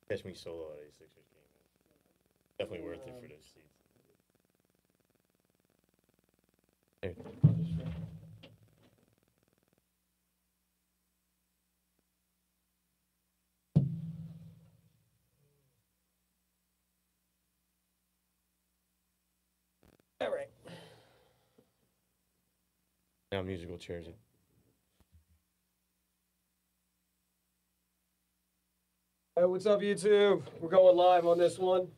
Catch me solo at a Sixers game. Definitely worth it for those seats. There. All right. Now musical chairs. Hey, what's up, YouTube? We're going live on this one.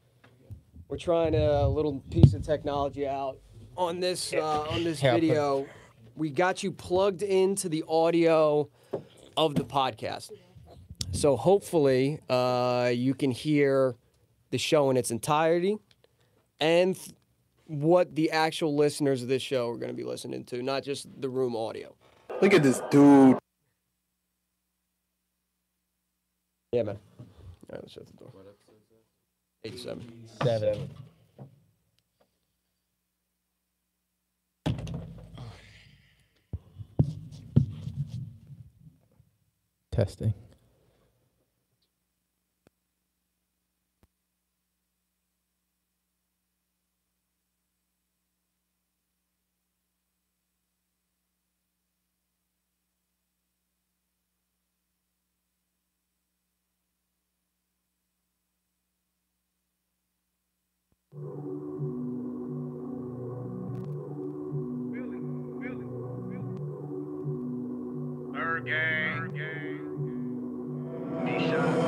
We're trying a little piece of technology out on this video. We got you plugged into the audio of the podcast, so hopefully you can hear the show in its entirety and what the actual listeners of this show are going to be listening to, not just the room audio. Look at this dude. Yeah, man. All right, let's shut the door. What episode is that? 87. 7. Testing.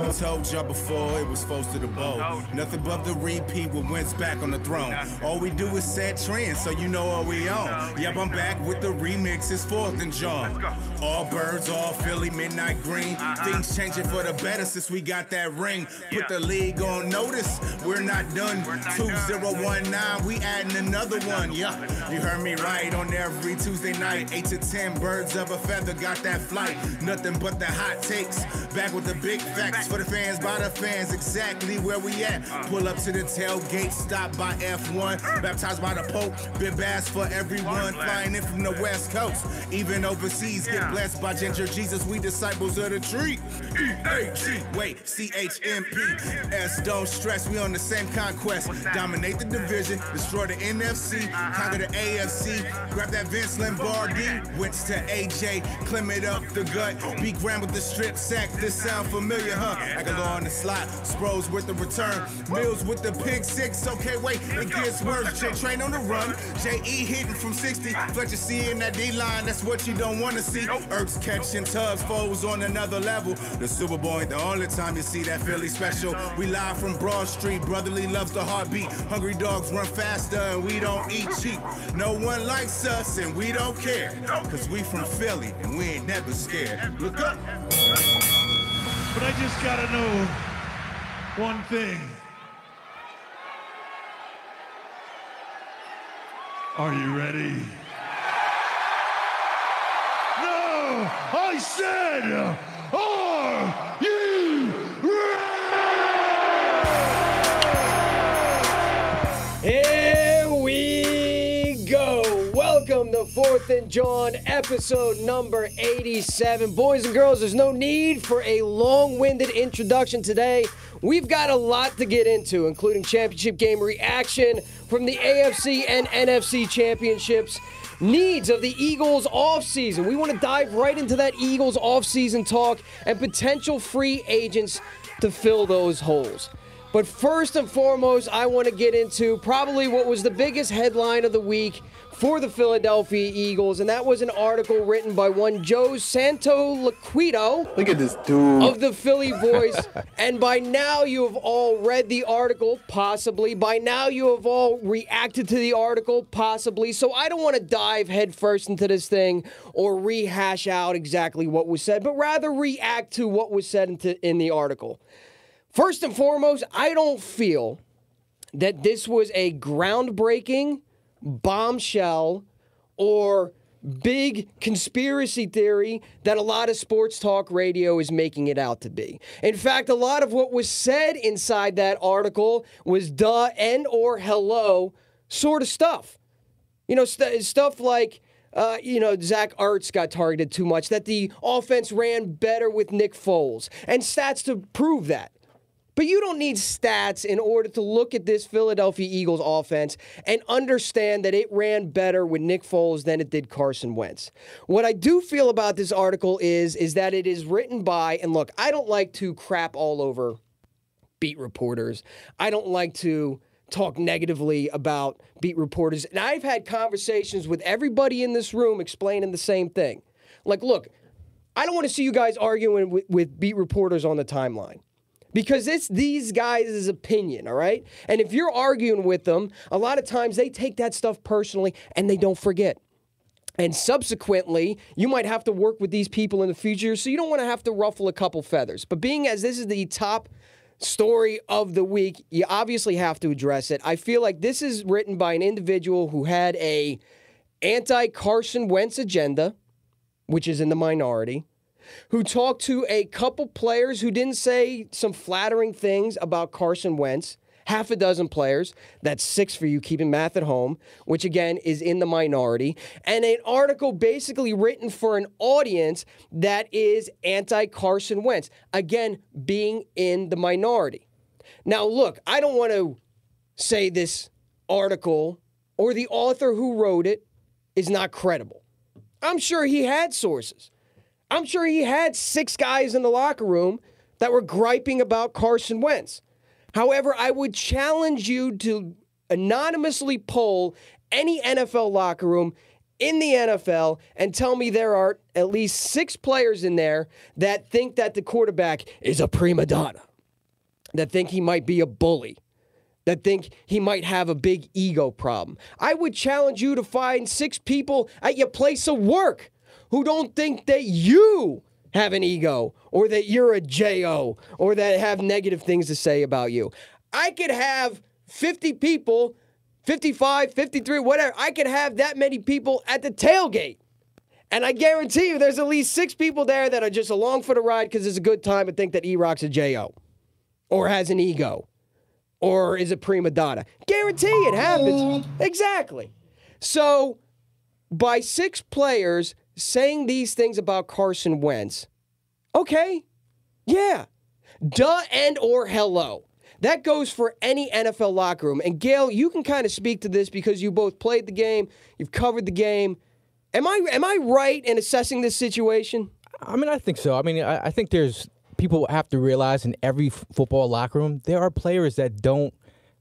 I told y'all before it was supposed to the boat. Nothing but the repeat with Wentz back on the throne. All we do is set trends, so you know what we on. Yep, I'm back with the remix, it's 4th and JAWN. All birds, all Philly, midnight green. Things changing for the better since we got that ring. Put the league on notice, we're not done. 2019, we adding another one. Yeah, you heard me right on every Tuesday night. 8 to 10 birds of a feather, got that flight. Nothing but the hot takes. Back with the big facts for the fans, by the fans, exactly where we at. Pull up to the tailgate, stop by F1. Baptized by the Pope, been bass for everyone. Flying in from the West Coast, even overseas. Get blessed by Ginger Jesus, we disciples of the tree. E-A-G, wait, C-H-M-P. S, don't stress, we on the same conquest. Dominate the division, destroy the NFC, conquer the AFC. Grab that Vince Lombardi, Wentz to AJ, climb it up the gut. Be grand with the strip sack, this sound familiar, huh? I can go on the slot, Sproles with the return, Mills with the pick six. Okay, wait, it gets worse. J Train on the run, J.E. hitting from 60. Fletcher C in that D-line, that's what you don't want to see. Ertz catching tubs, Foles on another level. The Super Bowl ain't the only time you see that Philly special. We live from Broad Street, brotherly loves the heartbeat. Hungry dogs run faster and we don't eat cheap. No one likes us and we don't care, cause we from Philly and we ain't never scared. Look up. But I just gotta know one thing. Are you ready? No! I said, are you ready? Here we go. Welcome to 4th and JAWN, episode number 87. Boys and girls, there's no need for a long-winded introduction today. We've got a lot to get into, including championship game reaction from the AFC and NFC championships, needs of the Eagles offseason. We want to dive right into that Eagles offseason talk and potential free agents to fill those holes. But first and foremost, I want to get into probably what was the biggest headline of the week for the Philadelphia Eagles, and that was an article written by one Joe Santoliquito. Look at this dude. Of the Philly Voice. And by now you have all read the article, possibly. By now you have all reacted to the article, possibly. So I don't want to dive headfirst into this thing or rehash out exactly what was said, but rather react to what was said in the article. First and foremost, I don't feel that this was a groundbreaking bombshell or big conspiracy theory that a lot of sports talk radio is making it out to be. In fact, a lot of what was said inside that article was duh and or hello sort of stuff. You know, stuff like, Zach Ertz got targeted too much, that the offense ran better with Nick Foles, and stats to prove that. But you don't need stats in order to look at this Philadelphia Eagles offense and understand that it ran better with Nick Foles than it did Carson Wentz. What I do feel about this article is that it is written by, and look, I don't like to crap all over beat reporters. I don't like to talk negatively about beat reporters. And I've had conversations with everybody in this room explaining the same thing. Like, look, I don't want to see you guys arguing with beat reporters on the timeline. Because it's these guys' opinion, all right? And if you're arguing with them, a lot of times they take that stuff personally and they don't forget. And subsequently, you might have to work with these people in the future, so you don't want to have to ruffle a couple feathers. But being as this is the top story of the week, you obviously have to address it. I feel like this is written by an individual who had a anti-Carson Wentz agenda, which is in the minority, who talked to a couple players who didn't say some flattering things about Carson Wentz, half a dozen players, that's 6 for you keeping math at home, which again is in the minority, and an article basically written for an audience that is anti-Carson Wentz, again, being in the minority. Now look, I don't want to say this article or the author who wrote it is not credible. I'm sure he had sources. I'm sure he had 6 guys in the locker room that were griping about Carson Wentz. However, I would challenge you to anonymously poll any NFL locker room in the NFL and tell me there are at least 6 players in there that think that the quarterback is a prima donna, that think he might be a bully, that think he might have a big ego problem. I would challenge you to find 6 people at your place of work who don't think that you have an ego or that you're a JO or that have negative things to say about you. I could have 50 people, 55, 53, whatever. I could have that many people at the tailgate. And I guarantee you there's at least 6 people there that are just along for the ride because it's a good time and think that E-Rock's a JO or has an ego or is a prima donna. Guarantee it happens. Exactly. So by 6 players saying these things about Carson Wentz, okay, yeah, duh and or hello. That goes for any NFL locker room. And Gail, you can kind of speak to this because you both played the game, you've covered the game. Am I right in assessing this situation? I mean, I think so. I mean, I think there's people have to realize in every football locker room, there are players that don't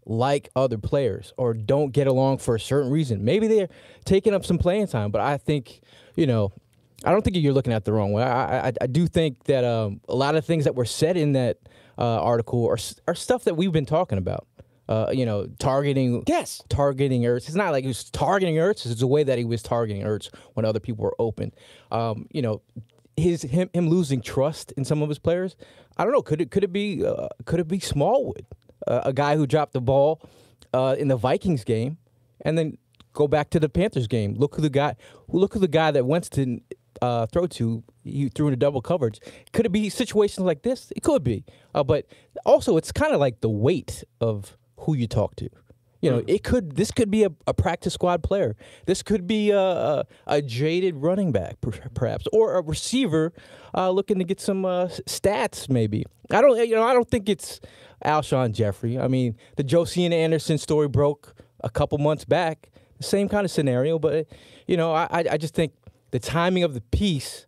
like other players or don't get along for a certain reason. Maybe they're taking up some playing time, but I think, I don't think you're looking at it the wrong way. I do think that a lot of things that were said in that article are stuff that we've been talking about. Targeting Ertz. It's not like he was targeting Ertz. It's the way that he was targeting Ertz when other people were open. Him losing trust in some of his players. I don't know. Could it be Smallwood, a guy who dropped the ball in the Vikings game, and then go back to the Panthers game. Look who the guy that Wentz didn't throw to. He threw into double coverage. Could it be situations like this? It could be. But also, it's kind of like the weight of who you talk to. This could be a practice squad player. This could be a jaded running back, perhaps, or a receiver looking to get some stats. Maybe I don't think it's Alshon Jeffrey. I mean, the Josina Anderson story broke a couple months back. The same kind of scenario, but I just think the timing of the piece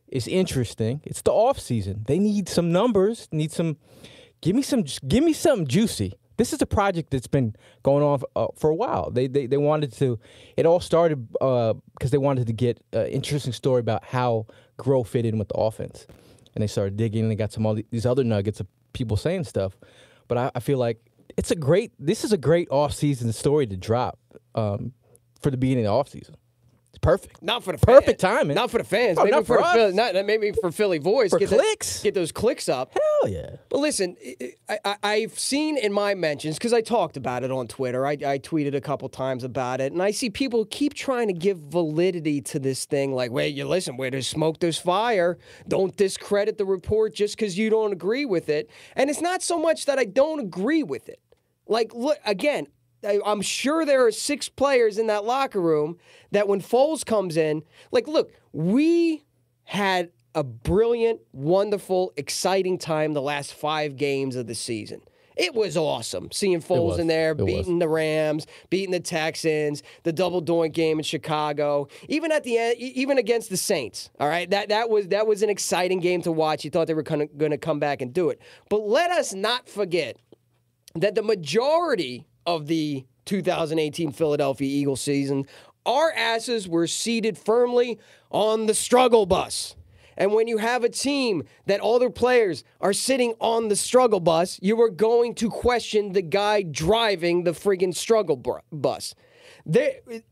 is interesting. It's the offseason. They need some numbers. Give me something juicy. This is a project that's been going on for a while. They wanted to. It all started because they wanted to get an interesting story about how Grow fit in with the offense, and they started digging. And they got all these other nuggets of people saying stuff. But I feel like this is a great offseason story to drop for the beginning of the offseason. It's perfect. Not for the perfect fans. timing. Not for the fans. Oh, maybe not for us. Maybe for Philly Voice. For clicks. Get those clicks up. Hell yeah. But listen, I've seen in my mentions, because I talked about it on Twitter, I tweeted a couple times about it, and I see people keep trying to give validity to this thing, like, wait, listen, where there's smoke, there's fire. Don't discredit the report just because you don't agree with it. And it's not so much that I don't agree with it. Like, look, again, I'm sure there are 6 players in that locker room that when Foles comes in, like, look, we had a brilliant, wonderful, exciting time the last 5 games of the season. It was awesome seeing Foles in there, beating the Rams, beating the Texans, the double doink game in Chicago, even at the end, even against the Saints. All right, that was an exciting game to watch. You thought they were going to come back and do it, but let us not forget that the majority of the 2018 Philadelphia Eagles season, our asses were seated firmly on the struggle bus. And when you have a team that all their players are sitting on the struggle bus, you are going to question the guy driving the friggin' struggle bus.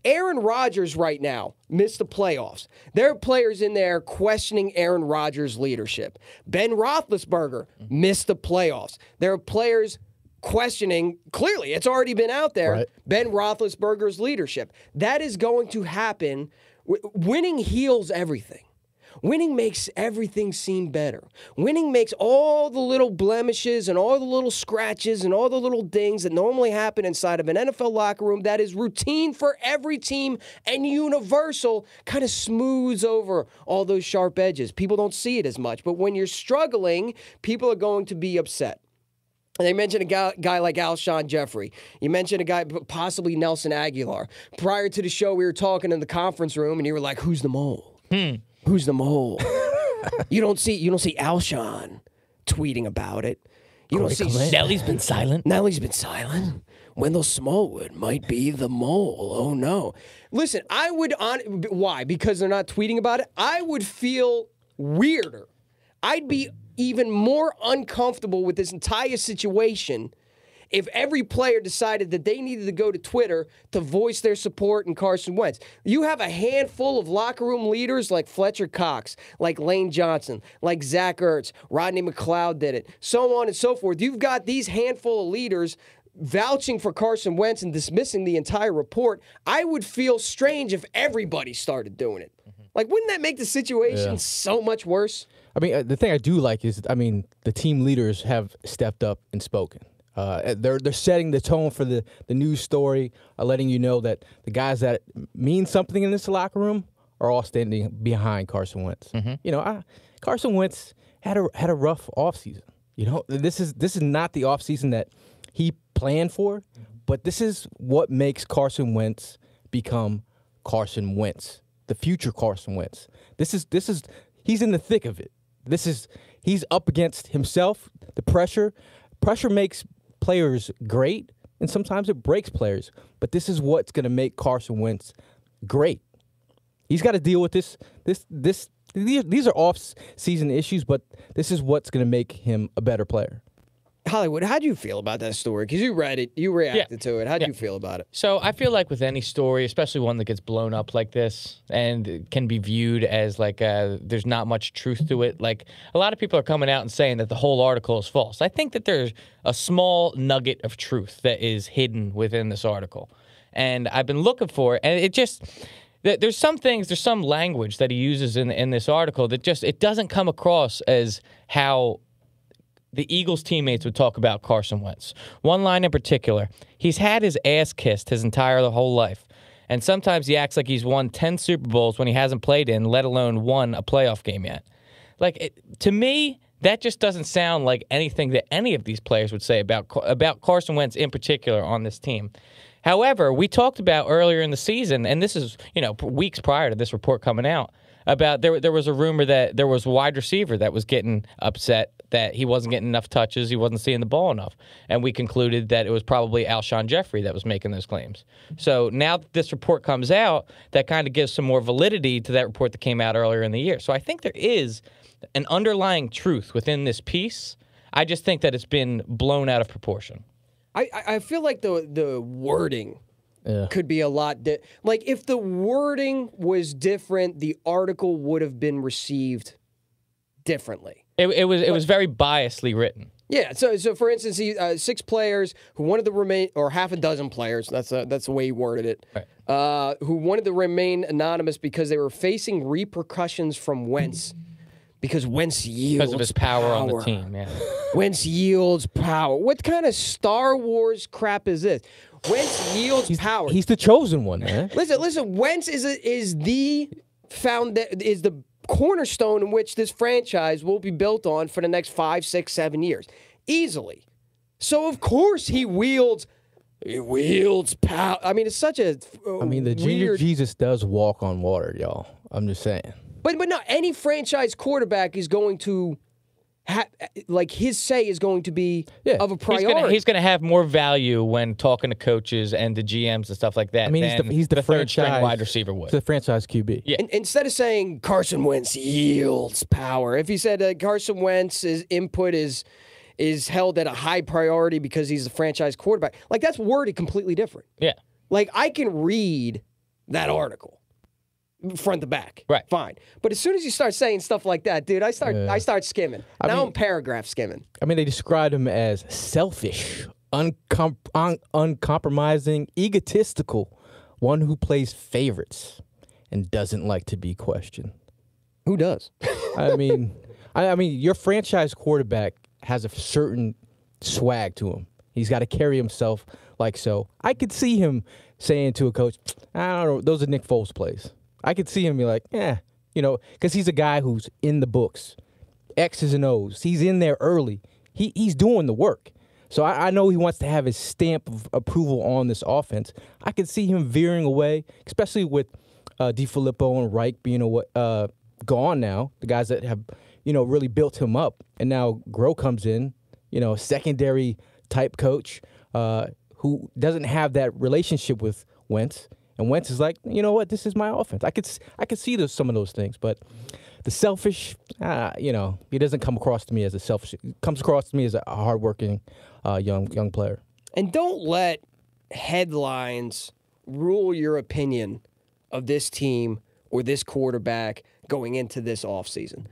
Aaron Rodgers right now missed the playoffs. There are players in there questioning Aaron Rodgers' leadership. Ben Roethlisberger missed the playoffs. There are players questioning, clearly, it's already been out there, right, Ben Roethlisberger's leadership. That is going to happen. Winning heals everything. Winning makes everything seem better. Winning makes all the little blemishes and all the little scratches and all the little dings that normally happen inside of an NFL locker room that is routine for every team and universal kind of smooths over all those sharp edges. People don't see it as much, but when you're struggling, people are going to be upset. And they mentioned a guy like Alshon Jeffrey. You mentioned a guy, possibly Nelson Aguilar. Prior to the show, we were talking in the conference room, and you were like, who's the mole? Who's the mole? You don't see Alshon tweeting about it. You don't see Nelly's been silent. Wendell Smallwood might be the mole. Oh no! Listen, why? Because they're not tweeting about it. I would feel weirder. I'd be even more uncomfortable with this entire situation if every player decided that they needed to go to Twitter to voice their support in Carson Wentz. You have a handful of locker room leaders like Fletcher Cox, like Lane Johnson, like Zach Ertz, Rodney McLeod did it, so on and so forth. You've got these handful of leaders vouching for Carson Wentz and dismissing the entire report. I would feel strange if everybody started doing it. Like, wouldn't that make the situation so much worse? I mean, the thing I do like is, the team leaders have stepped up and spoken. They're setting the tone for the news story, letting you know that the guys that mean something in this locker room are all standing behind Carson Wentz. Carson Wentz had a rough offseason. This is not the offseason that he planned for, but this is what makes Carson Wentz become Carson Wentz, the future Carson Wentz. He's in the thick of it. He's up against himself, the pressure. Pressure makes players great, and sometimes it breaks players. But this is what's going to make Carson Wentz great. He's got to deal with this. These are off-season issues, but this is what's going to make him a better player. Hollywood, how do you feel about that story? Because you read it, you reacted to it. How do you feel about it? So I feel like with any story, especially one that gets blown up like this and can be viewed as like there's not much truth to it. Like, a lot of people are coming out and saying that the whole article is false. I think that there's a small nugget of truth that is hidden within this article. And I've been looking for it, and it just... There's some things, there's some language that he uses in this article that just, it doesn't come across as how the Eagles teammates would talk about Carson Wentz. One line in particular, he's had his ass kissed his entire whole life. And sometimes he acts like he's won 10 Super Bowls when he hasn't played in, let alone won a playoff game yet. Like, to me, that just doesn't sound like anything that any of these players would say about Carson Wentz in particular on this team. However, we talked about earlier in the season, and this is, weeks prior to this report coming out, about there was a rumor that there was a wide receiver that was getting upset that he wasn't getting enough touches, he wasn't seeing the ball enough. And we concluded that it was probably Alshon Jeffrey that was making those claims. So now that this report comes out, that kind of gives some more validity to that report that came out earlier in the year. So I think there is an underlying truth within this piece. I just think that it's been blown out of proportion. I feel like the wording could be a lot like, if the wording was different, the article would have been received differently. It was very biasly written. Yeah. So for instance, 6 players who wanted to remain, or half a dozen players. That's the way he worded it. Right. Who wanted to remain anonymous because they were facing repercussions from Wentz. Because Wentz yields because of his power on the team, yeah. Wentz yields power. What kind of Star Wars crap is this? Wentz yields power. He's the chosen one, man. Listen. Wentz is the cornerstone in which this franchise will be built on for the next 5, 6, 7 years. Easily. So, of course, he wields power. I mean, it's such a the weird... Jesus does walk on water, y'all. I'm just saying. But no, any franchise quarterback is going to his say is going to be of a priority. He's going to have more value when talking to coaches and the GMs and stuff like that. I mean, he's the third string franchise wide receiver would. The franchise QB. Yeah. And instead of saying Carson Wentz yields power, if he said Carson Wentz's input is held at a high priority because he's a franchise quarterback, like that's worded completely different. Yeah. Like I can read that article front to back. Right. Fine. But as soon as you start saying stuff like that, dude, I start skimming. I'm paragraph skimming. I mean, they described him as selfish, uncompromising, egotistical, one who plays favorites and doesn't like to be questioned. Who does? I mean, your franchise quarterback has a certain swag to him. He's got to carry himself like so. I could see him saying to a coach, I don't know, those are Nick Foles plays. I could see him be like, because he's a guy who's in the books, X's and O's. He's in there early. He's doing the work. So I know he wants to have his stamp of approval on this offense. I could see him veering away, especially with DiFilippo and Reich being gone now, the guys that have, really built him up. And now Groh comes in, a secondary type coach who doesn't have that relationship with Wentz. And Wentz is like, you know what? This is my offense. I could see some of those things, but the selfish, he doesn't come across to me as a selfish. He comes across to me as a hardworking young player. And don't let headlines rule your opinion of this team or this quarterback going into this offseason.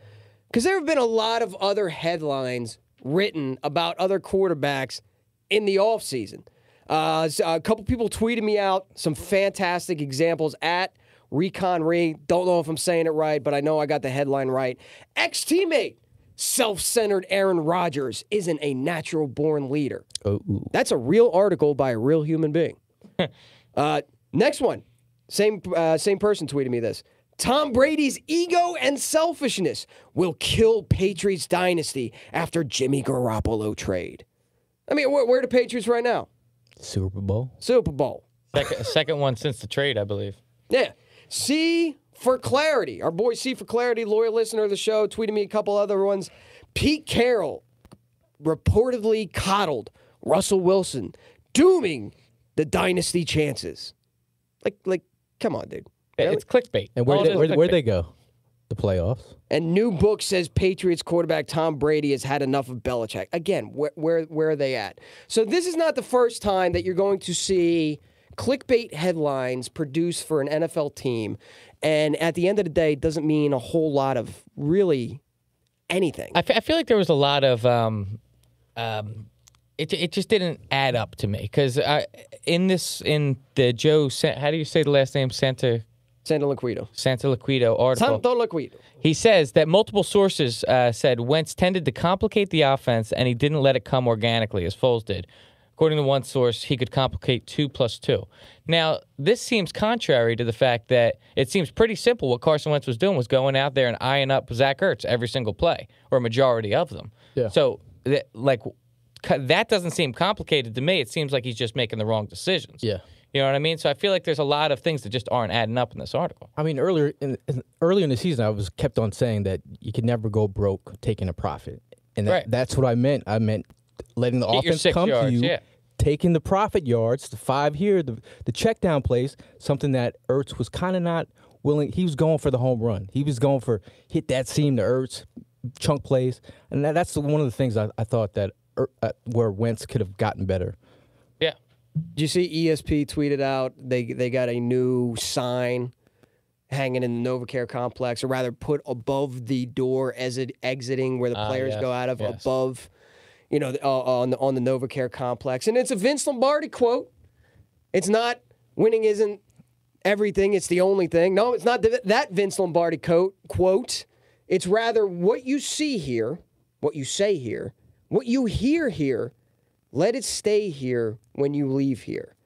Because there have been a lot of other headlines written about other quarterbacks in the offseason. A couple people tweeted me out some fantastic examples at Recon Re. Don't know if I'm saying it right, but I know I got the headline right. Ex-teammate, self-centered Aaron Rodgers isn't a natural-born leader. Ooh. That's a real article by a real human being. Next one. Same person tweeted me this. Tom Brady's ego and selfishness will kill Patriots dynasty after Jimmy Garoppolo trade. I mean, where are the Patriots right now? Super Bowl. Second one since the trade, I believe. Yeah. C for Clarity. Our boy C for Clarity, loyal listener of the show, tweeted me a couple other ones. Pete Carroll reportedly coddled Russell Wilson, dooming the dynasty chances. Like, come on, dude. Really? It's clickbait. And where'd they go? The playoffs. And new book says Patriots quarterback Tom Brady has had enough of Belichick. Again, where are they at? So this is not the first time that you're going to see clickbait headlines produced for an NFL team, and at the end of the day, it doesn't mean a whole lot of really anything. I feel like there was a lot of it just didn't add up to me because in the Joe, how do you say the last name? Santa Liquido article. He says that multiple sources said Wentz tended to complicate the offense and he didn't let it come organically as Foles did. According to one source, he could complicate 2 + 2. Now, this seems contrary to the fact that it seems pretty simple. What Carson Wentz was doing was going out there and eyeing up Zach Ertz every single play, or a majority of them. Yeah. So, that doesn't seem complicated to me. It seems like he's just making the wrong decisions. Yeah. You know what I mean? So I feel like there's a lot of things that just aren't adding up in this article. I mean, earlier in the season, I was kept on saying that you can never go broke taking a profit, and that's what I meant. I meant letting the offense come to you, taking the profit yards, the 5 here, the check down plays, something that Ertz was kind of not willing. He was going for the home run. He was going for hit that seam to Ertz, chunk plays, and that's one of the things I thought that where Wentz could have gotten better. Yeah. Did you see ESP tweeted out they got a new sign hanging in the NovaCare complex, or rather put above the door as it exiting where the players go out of, above, on the NovaCare complex. And it's a Vince Lombardi quote. It's not winning isn't everything, it's the only thing. No, it's not that Vince Lombardi quote. It's rather what you see here, what you say here, what you hear here, let it stay here when you leave here.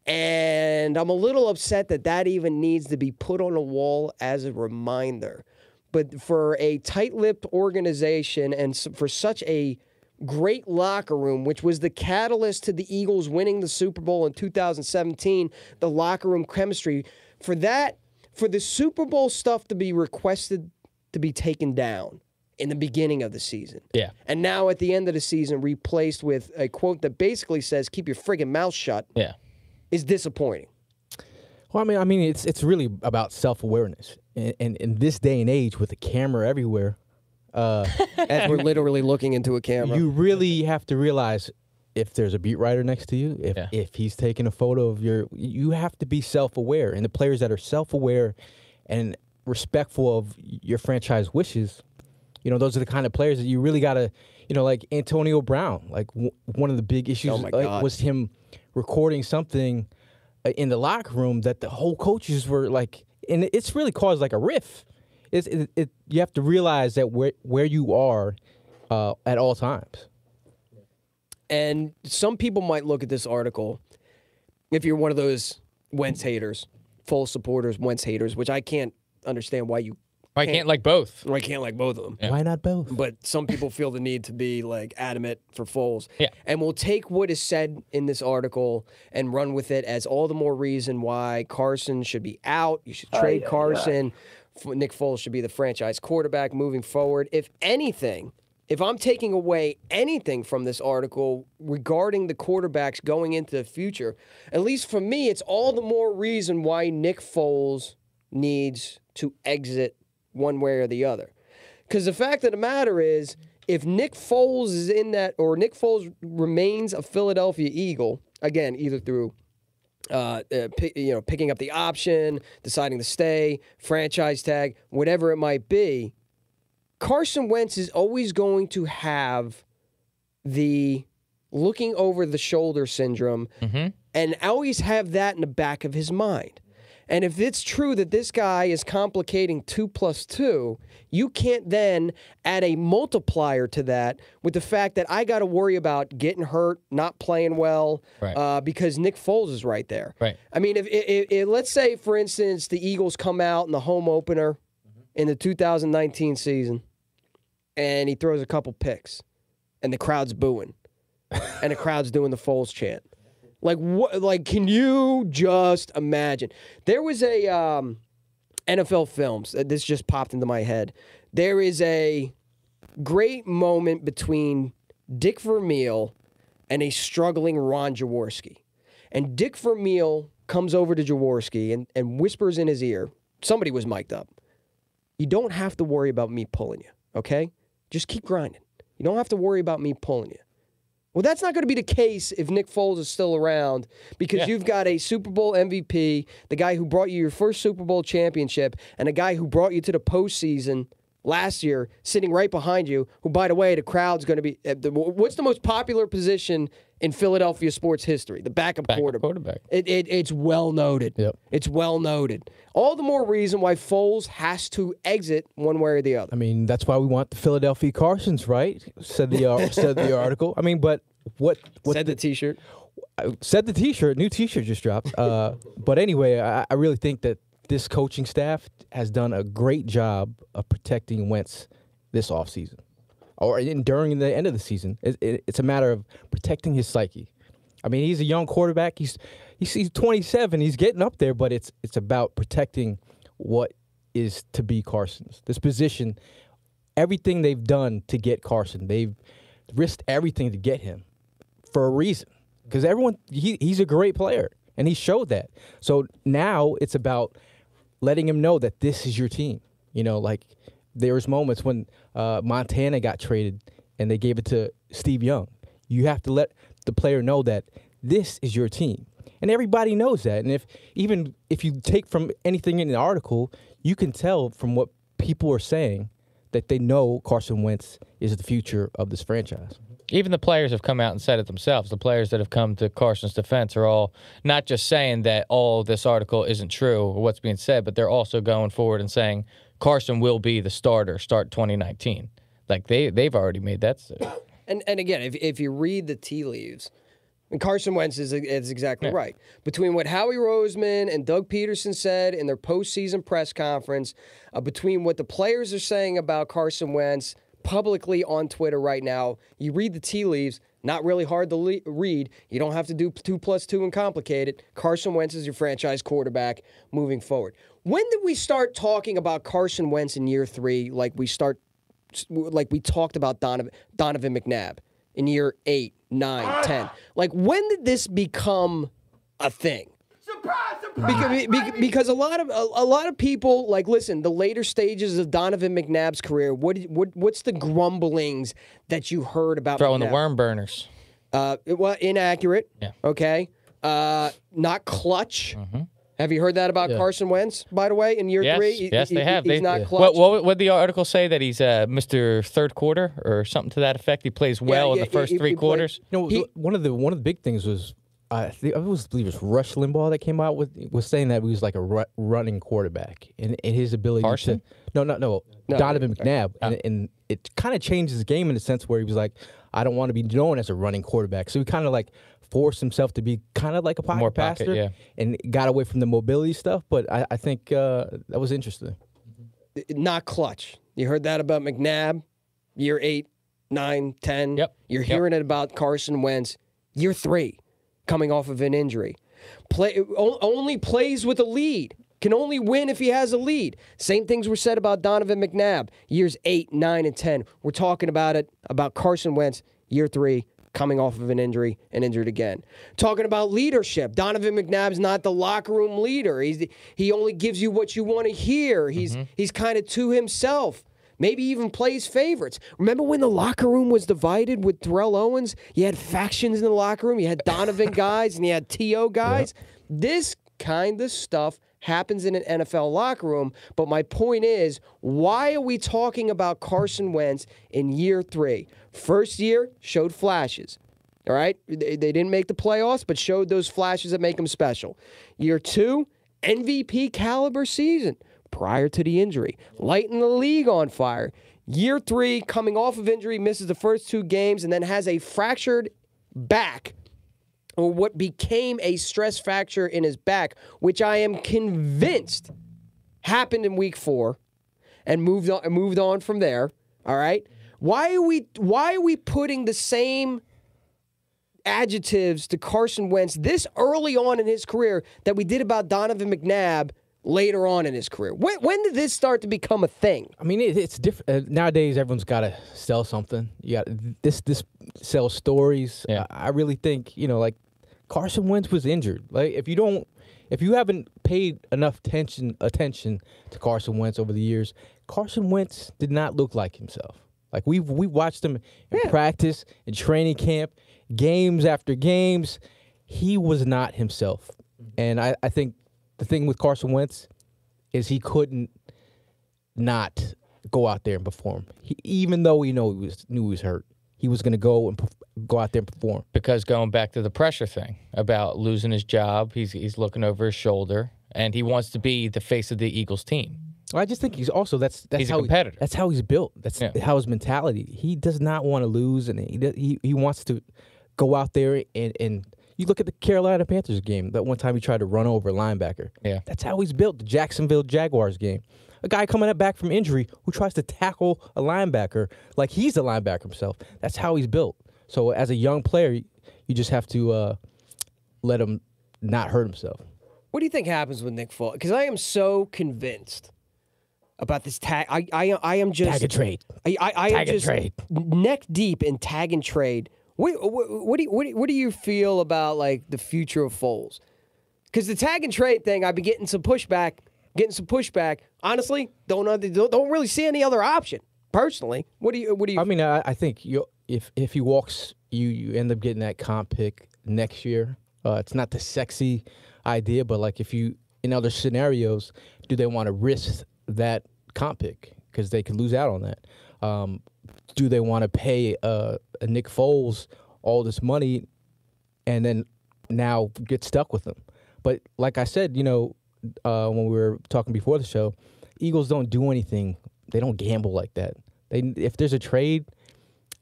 And I'm a little upset that even needs to be put on a wall as a reminder. but for a tight-lipped organization and for such a great locker room, which was the catalyst to the Eagles winning the Super Bowl in 2017, the locker room chemistry, for the Super Bowl stuff to be requested to be taken down in the beginning of the season. Yeah. And now at the end of the season, replaced with a quote that basically says, keep your friggin' mouth shut, is disappointing. Well, I mean, it's really about self-awareness. And in this day and age with a camera everywhere, as we're literally looking into a camera, you really have to realize if there's a beat writer next to you, if he's taking a photo of you have to be self-aware. And the players that are self-aware and respectful of your franchise wishes, those are the kind of players that you really got to, like Antonio Brown. Like one of the big issues was him recording something in the locker room that the whole coaches were like, and it's really caused like a riff. You have to realize that where you are at all times. And some people might look at this article, if you're one of those Wentz haters, Foles supporters, Wentz haters, which I can't understand why you I can't like both. I can't like both of them. Yeah. Why not both? But some people feel the need to be like adamant for Foles. Yeah. And we'll take what is said in this article and run with it as all the more reason why Carson should be out. You should trade Carson. Nick Foles should be the franchise quarterback moving forward. If anything, if I'm taking away anything from this article regarding the quarterbacks going into the future, at least for me, it's all the more reason why Nick Foles needs to exit one way or the other. Because the fact of the matter is, if Nick Foles is in that, or Nick Foles remains a Philadelphia Eagle, again, either through picking up the option, deciding to stay, franchise tag, whatever it might be, Carson Wentz is always going to have the looking over the shoulder syndrome and always have that in the back of his mind. And if it's true that this guy is complicating 2 + 2, you can't then add a multiplier to that with the fact that I got to worry about getting hurt, not playing well, because Nick Foles is right there. Right. I mean, if let's say, for instance, the Eagles come out in the home opener in the 2019 season, and he throws a couple picks, and the crowd's booing, and the crowd's doing the Foles chant. Like what? Like, can you just imagine? There was a NFL Films. This just popped into my head. There is a great moment between Dick Vermeil and a struggling Ron Jaworski, and Dick Vermeil comes over to Jaworski and whispers in his ear. Somebody was mic'd up. You don't have to worry about me pulling you. Okay, just keep grinding. You don't have to worry about me pulling you. Well, that's not going to be the case if Nick Foles is still around, because you've got a Super Bowl MVP, the guy who brought you your first Super Bowl championship, and a guy who brought you to the postseason last year sitting right behind you, who, by the way, the crowd's going to be what's the most popular position in Philadelphia sports history? The backup quarterback. It's well noted. Yep. It's well noted. All the more reason why Foles has to exit one way or the other. I mean, that's why we want the Philadelphia Carsons, right? Said the article. I mean, but what said the T-shirt? Said the T-shirt. New T-shirt just dropped. But anyway, I really think that this coaching staff has done a great job of protecting Wentz this offseason, or during the end of the season. It's a matter of protecting his psyche. I mean, he's a young quarterback. He's 27. He's getting up there, but it's about protecting what is to be Carson's. This position, everything they've done to get Carson, they've risked everything to get him for a reason. Because he's a great player, and he showed that. So now it's about letting him know that this is your team. Like there was moments when Montana got traded and they gave it to Steve Young. You have to let the player know that this is your team. And everybody knows that. And if you take from anything in the article, you can tell from what people are saying that they know Carson Wentz is the future of this franchise. Even the players have come out and said it themselves. The players that have come to Carson's defense are all not just saying that all this article isn't true or what's being said, but they're also going forward and saying Carson will be the starter, start 2019. Like they've already made that decision. And again, if you read the tea leaves, And Carson Wentz is exactly right. Between what Howie Roseman and Doug Peterson said in their postseason press conference, between what the players are saying about Carson Wentz publicly on Twitter right now, you read the tea leaves, not really hard to read. You don't have to do 2 + 2 and complicate it. Carson Wentz is your franchise quarterback moving forward. When did we start talking about Carson Wentz in year 3 like we talked about Donovan McNabb in year 8, 9, 10? Like, when did this become a thing? Because a lot of people, like, listen, the later stages of Donovan McNabb's career, what's the grumblings that you heard about Throwing McNabb? the worm burners. Well, inaccurate. Yeah. Okay. Not clutch. Have you heard that about Carson Wentz, by the way, in year 3? Yes, they have. He's not clutch. What did the article say? That he's Mr. Third Quarter or something to that effect? He plays well in the first 3 quarters? One of the big things was, I believe it's Rush Limbaugh that came out was saying that he was like a running quarterback, and his ability Carson? to Donovan McNabb, and it kind of changed his game in the sense where he was like, I don't want to be known as a running quarterback, so he kind of like forced himself to be kind of like a pocket passer, and got away from the mobility stuff. But I think that was interesting. Not clutch. You heard that about McNabb, year 8, 9, 10. Yep. You're hearing it about Carson Wentz, year 3. Coming off of an injury. Only plays with a lead. Can only win if he has a lead. Same things were said about Donovan McNabb, years 8, 9, and 10. We're talking about Carson Wentz, year 3, coming off of an injury and injured again. Talking about leadership. Donovan McNabb's not the locker room leader. He only gives you what you want to hear. He's kind of to himself. Maybe even plays favorites. Remember when the locker room was divided with Terrell Owens? You had factions in the locker room. You had Donovan guys and you had T.O. guys. Yep. This kind of stuff happens in an NFL locker room. But my point is, why are we talking about Carson Wentz in year 3? First year, showed flashes. All right? They didn't make the playoffs, but showed those flashes that make them special. Year 2, MVP caliber season. Prior to the injury, lighting the league on fire. Year 3, coming off of injury, misses the first 2 games, and then has a fractured back, or what became a stress fracture in his back, which I am convinced happened in week 4, and moved on from there. All right, why are we putting the same adjectives to Carson Wentz this early on in his career that we did about Donovan McNabb later on in his career? When did this start to become a thing? I mean, it's different. Nowadays, everyone's got to sell something. You got this sells stories. Yeah. I really think, like Carson Wentz was injured. Like if you haven't paid enough attention to Carson Wentz over the years, Carson Wentz did not look like himself. Like we watched him in practice, in training camp, games after games. He was not himself. And I think the thing with Carson Wentz is he couldn't not go out there and perform. Even though he knew he was hurt, he was going to go out there and perform. Because going back to the pressure thing about losing his job, he's looking over his shoulder, and he wants to be the face of the Eagles team. I just think he's also that's he's how a competitor. That's how he's built. That's how his mentality. He does not want to lose, and he wants to go out there and. You look at the Carolina Panthers game, that one time he tried to run over a linebacker. Yeah. That's how he's built. The Jacksonville Jaguars game. A guy coming back from injury who tries to tackle a linebacker like he's a linebacker himself. That's how he's built. So as a young player, you just have to let him not hurt himself. What do you think happens with Nick Foles? Because I am so convinced about this tag. I am just... Tag and trade. I am just neck deep in tag and trade. What do you feel about like the future of Foles? Because the tag and trade thing, I've been getting some pushback. Honestly, don't really see any other option. Personally, what do you? I mean, I think if he walks, you end up getting that comp pick next year. It's not the sexy idea, but like if you in other scenarios, do they want to risk that comp pick because they could lose out on that? Do they want to pay a Nick Foles all this money and then now get stuck with him? But like I said, when we were talking before the show, Eagles don't do anything. They don't gamble like that. If there's a trade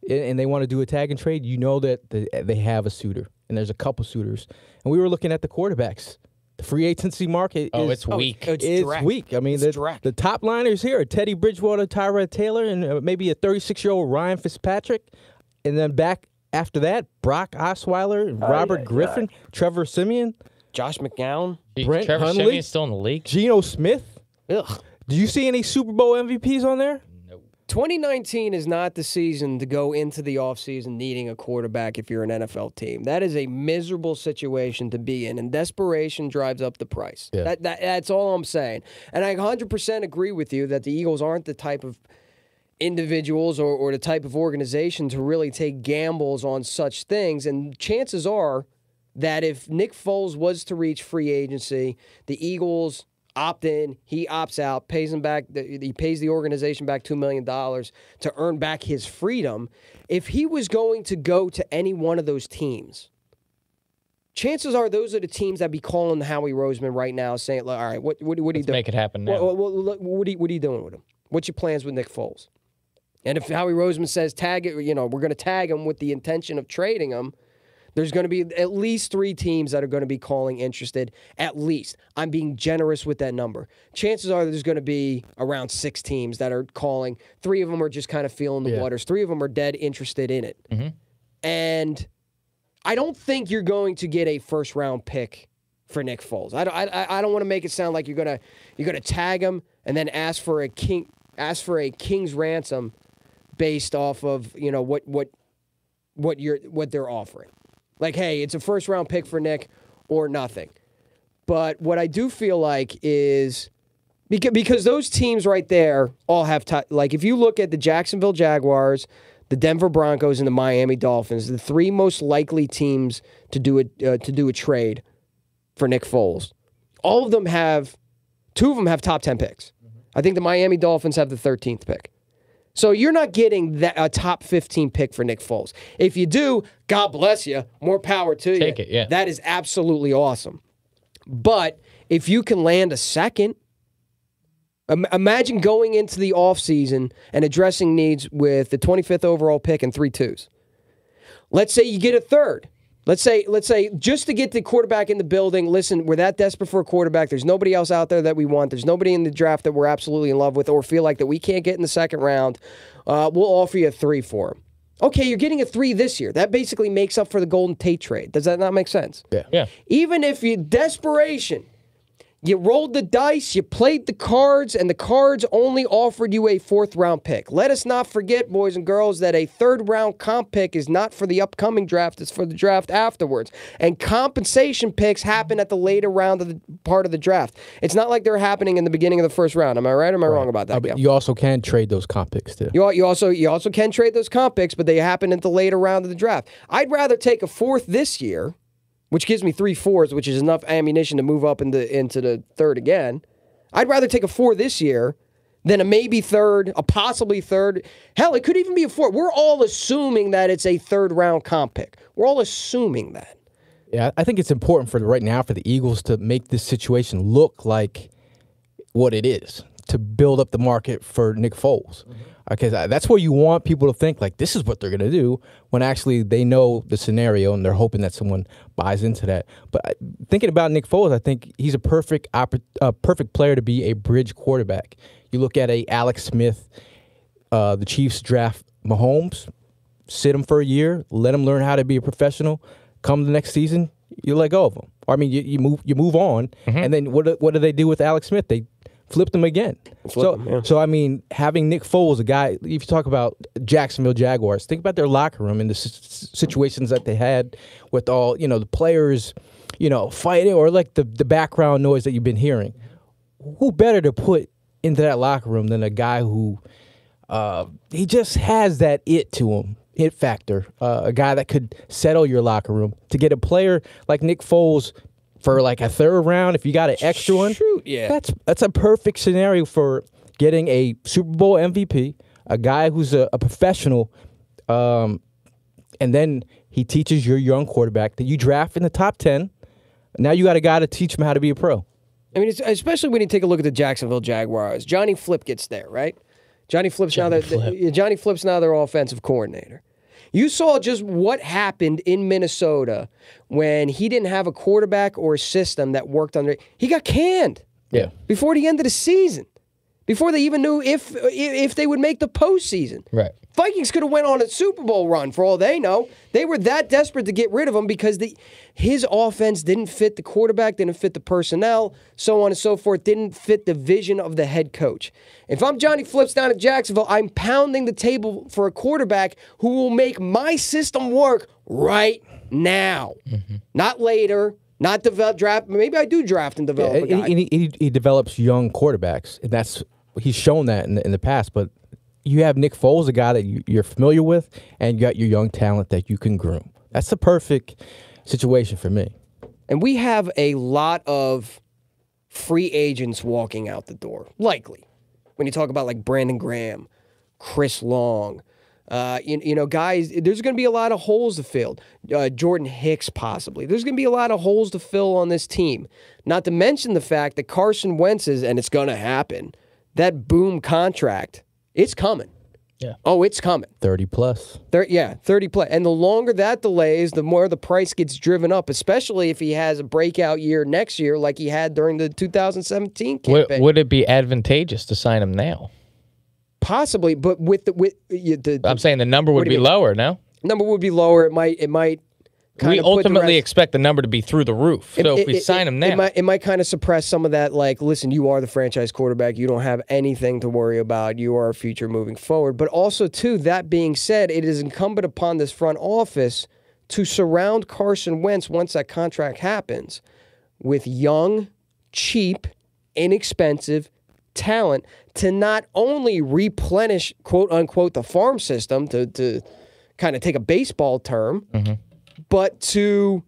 and they want to do a tag and trade, that they have a suitor. and there's a couple suitors. And we were looking at the quarterbacks. The free agency market it's weak. It's weak. I mean, the top liners here are Teddy Bridgewater, Tyrod Taylor, and maybe a 36-year-old Ryan Fitzpatrick. And then back after that, Brock Osweiler, Robert Griffin, Trevor Siemian, Josh McGowan, Brent Trevor Hundley, Siemian's still in the league. Geno Smith. Ugh. Do you see any Super Bowl MVPs on there? 2019 is not the season to go into the offseason needing a quarterback if you're an NFL team. That is a miserable situation to be in, and desperation drives up the price. Yeah. That's all I'm saying. And I 100% agree with you that the Eagles aren't the type of individuals or the type of organization to really take gambles on such things. And chances are that if Nick Foles was to reach free agency, the Eagles opt in, he opts out, pays him back. He pays the organization back $2 million to earn back his freedom. If he was going to go to any one of those teams, chances are those are the teams that be calling Howie Roseman right now, saying, "All right, what are you doing? Make it happen now. What are you doing with him? What's your plans with Nick Foles?" And if Howie Roseman says tag it, we're going to tag him with the intention of trading him, there's going to be at least 3 teams that are going to be calling interested. At least. I'm being generous with that number. Chances are there's going to be around 6 teams that are calling. 3 of them are just kind of feeling the waters. 3 of them are dead interested in it. Mm-hmm. And I don't think you're going to get a first-round pick for Nick Foles. I don't want to make it sound like you're gonna tag him and then ask for a king's ransom based off of what they're offering. Like, hey, it's a first-round pick for Nick or nothing. But what I do feel like is because those teams right there all have like if you look at the Jacksonville Jaguars, the Denver Broncos, and the Miami Dolphins, the 3 most likely teams to do a trade for Nick Foles, all of them have 2 of them have top 10 picks. I think the Miami Dolphins have the 13th pick. So you're not getting a top 15 pick for Nick Foles. If you do, God bless you. More power to you. Take it, yeah. That is absolutely awesome. But if you can land a second, imagine going into the offseason and addressing needs with the 25th overall pick and 3 2s. Let's say you get a third. Let's say just to get the quarterback in the building, listen, we're that desperate for a quarterback. There's nobody else out there that we want. There's nobody in the draft that we're absolutely in love with or feel like that we can't get in the second round. We'll offer you a 3 for him. Okay, you're getting a 3 this year. That basically makes up for the Golden Tate trade. Does that not make sense? Yeah. Even if you desperation, you rolled the dice, you played the cards, and the cards only offered you a 4th-round pick. Let us not forget, boys and girls, that a 3rd-round comp pick is not for the upcoming draft. It's for the draft afterwards. And compensation picks happen at the later round of the part of the draft. It's not like they're happening in the beginning of the 1st round. Am I right or am I wrong about that? But you also can trade those comp picks, too. You also can trade those comp picks, but they happen at the later round of the draft. I'd rather take a 4th this year, which gives me 3 4s, which is enough ammunition to move up into the 3rd again. I'd rather take a 4 this year than a maybe 3rd, a possibly 3rd. Hell, it could even be a 4. We're all assuming that it's a 3rd-round comp pick. We're all assuming that. Yeah, I think it's important for right now for the Eagles to make this situation look like what it is, to build up the market for Nick Foles. Okay, that's where you want people to think, like, this is what they're going to do, when actually they know the scenario and they're hoping that someone buys into that. But thinking about Nick Foles, I think he's a perfect player to be a bridge quarterback. You look at Alex Smith, the Chiefs draft Mahomes, sit him for a year, let him learn how to be a professional. Come the next season, you let go of him. I mean, you move on, and then what do they do with Alex Smith? They flipped him again. So I mean, having Nick Foles, a guy, if you talk about Jacksonville Jaguars, think about their locker room and the situations that they had with all, the players, fighting, or like the background noise that you've been hearing. Who better to put into that locker room than a guy who he just has that it to him, it factor, a guy that could settle your locker room. To get a player like Nick Foles for like a 3rd round, if you got an extra one, that's a perfect scenario for getting a Super Bowl MVP, a guy who's a professional, and then he teaches your young quarterback that you draft in the top 10. Now you got a guy to teach him how to be a pro. I mean, especially when you take a look at the Jacksonville Jaguars. Johnny Flip gets there, right? Johnny Flip's now their offensive coordinator. You saw just what happened in Minnesota when he didn't have a quarterback or a system that worked under. He got canned. Yeah. Before the end of the season, before they even knew if they would make the postseason. Right. Vikings could have went on a Super Bowl run for all they know. They were that desperate to get rid of him because his offense didn't fit the quarterback, didn't fit the personnel, so on and so forth, didn't fit the vision of the head coach. If I'm Johnny Flips down at Jacksonville, I'm pounding the table for a quarterback who will make my system work right now, not later. Not draft. Maybe I do draft and develop a guy. He develops young quarterbacks, and he's shown that in the past. But you have Nick Foles, a guy that you're familiar with, and you got your young talent that you can groom. That's the perfect situation for me. And we have a lot of free agents walking out the door, likely. When you talk about like Brandon Graham, Chris Long, guys, there's going to be a lot of holes to fill. Jordan Hicks, possibly. There's going to be a lot of holes to fill on this team. Not to mention the fact that Carson Wentz and it's going to happen, that boom contract, it's coming. Yeah. Oh, it's coming. 30 plus. 30 plus. And the longer that delays, the more the price gets driven up, especially if he has a breakout year next year like he had during the 2017 campaign. Would it be advantageous to sign him now? Possibly, but I'm saying the number would be lower, no? Number would be lower. It might we ultimately expect the number to be through the roof. So if we sign him now, it might kind of suppress some of that. Like, listen, you are the franchise quarterback. You don't have anything to worry about. You are our future moving forward. But also, too, that being said, it is incumbent upon this front office to surround Carson Wentz once that contract happens with young, cheap, inexpensive talent to not only replenish, quote unquote, the farm system to kind of take a baseball term, but to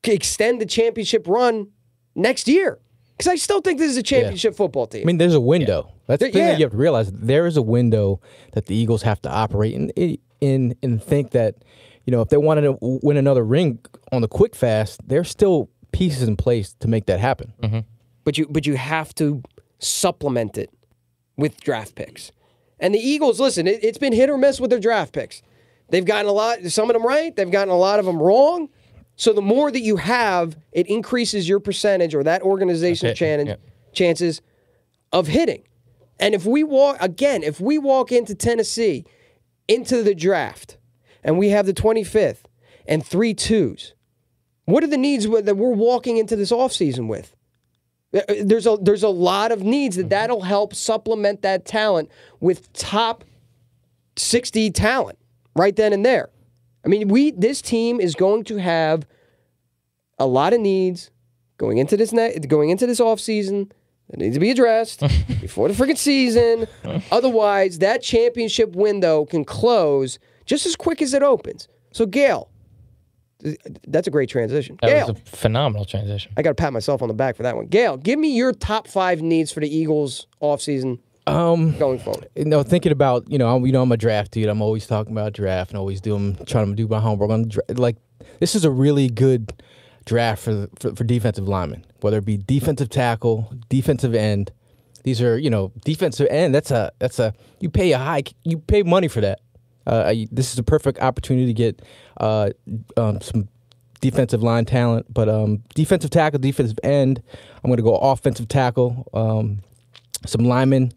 extend the championship run next year. Because I still think this is a championship football team. I mean, there's a window. Yeah. That's the thing that you have to realize. There is a window that the Eagles have to operate in and think that, if they wanted to win another ring on the quick fast, there's still pieces in place to make that happen. But you have to supplement it with draft picks. And the Eagles, listen, it's been hit or miss with their draft picks. They've gotten some of them right. They've gotten a lot of them wrong. So the more that you have, it increases your percentage or that organization's chances of hitting. And if we walk into Tennessee, into the draft, and we have the 25th and 3 2s, what are the needs that we're walking into this offseason with? There's a lot of needs that'll help supplement that talent with top 60 talent right then and there. I mean, this team is going to have a lot of needs going into this offseason that need to be addressed before the freaking season. Otherwise, that championship window can close just as quick as it opens. So, Gail, that's a great transition. That was a phenomenal transition. I got to pat myself on the back for that one. Gail, give me your top 5 needs for the Eagles offseason going forward. Thinking about, I'm a draft dude. I'm always talking about draft and always trying to do my homework. This is a really good draft for defensive linemen, whether it be defensive tackle, defensive end. These are, defensive end. You pay money for that. This is a perfect opportunity to get some defensive line talent, but defensive tackle, defensive end. I'm going to go offensive tackle, some linemen,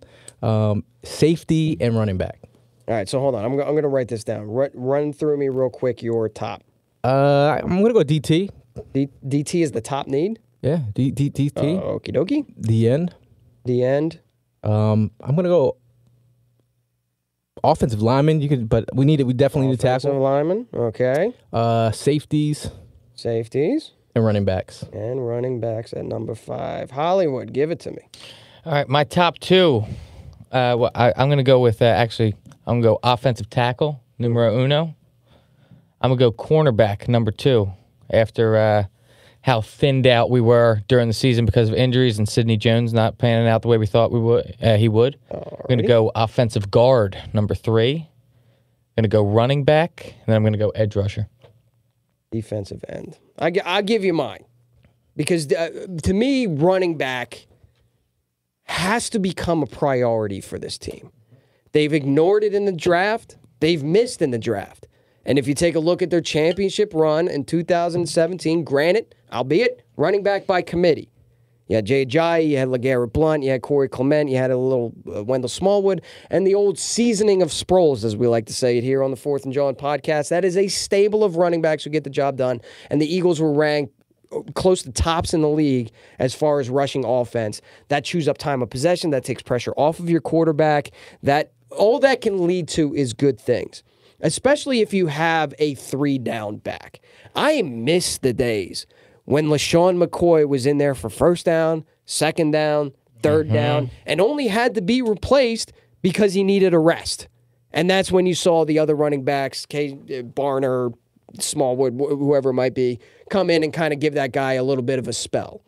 safety, and running back. All right, so hold on. I'm going to write this down. Run through me real quick your top. I'm going to go DT. DT is the top need? Yeah, DT. Okie dokie. The end. I'm going to go offensive lineman. But we definitely need to tackle. Offensive lineman, okay. Safeties. And running backs. And running backs at number 5. Hollywood, give it to me. All right, my top 2. I'm going to go with, I'm going to go offensive tackle, numero uno. I'm going to go cornerback, number 2, after how thinned out we were during the season because of injuries and Sidney Jones not panning out the way we thought he would. I'm going to go offensive guard, number 3. I'm going to go running back, and then I'm going to go edge rusher. Defensive end. I'll give you mine. Because to me, running back has to become a priority for this team. They've ignored it in the draft. They've missed in the draft. And if you take a look at their championship run in 2017, granted, albeit running back by committee, you had Jay Ajayi, you had LeGarrette Blount, you had Corey Clement, you had a little Wendell Smallwood, and the old seasoning of Sproles, as we like to say it here on the 4th and JAWN podcast. That is a stable of running backs who get the job done, and the Eagles were ranked close to tops in the league as far as rushing offense. That chews up time of possession, that takes pressure off of your quarterback. That all that can lead to is good things, especially if you have a 3-down back. I miss the days when LaShawn McCoy was in there for first down, second down, third down, and only had to be replaced because he needed a rest. And that's when you saw the other running backs, Barner, Smallwood, whoever it might be, come in and kind of give that guy a little bit of a spell.